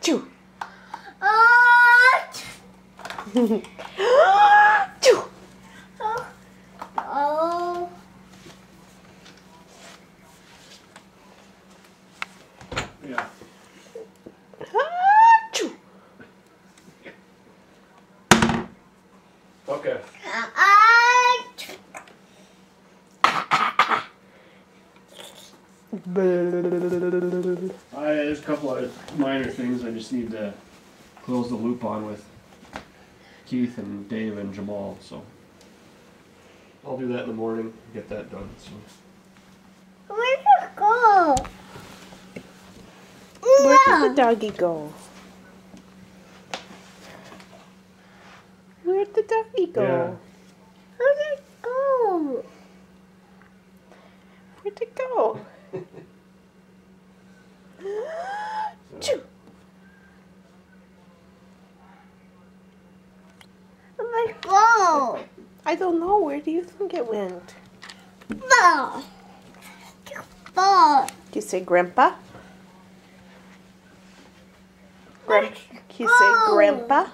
Choo. Choo. Oh. Yeah. Choo. Okay. There's a couple of minor things I just need to close the loop on with Keith and Dave and Jamal, so I'll do that in the morning, get that done. So. Where'd it go? Where did the doggy go? Where'd the doggy go? Yeah. Where'd it go? Where'd it go? Choo. Where'd it go? I don't know. Where do you think it went? Ball. Ball. Do you say grandpa? Can you say grandpa?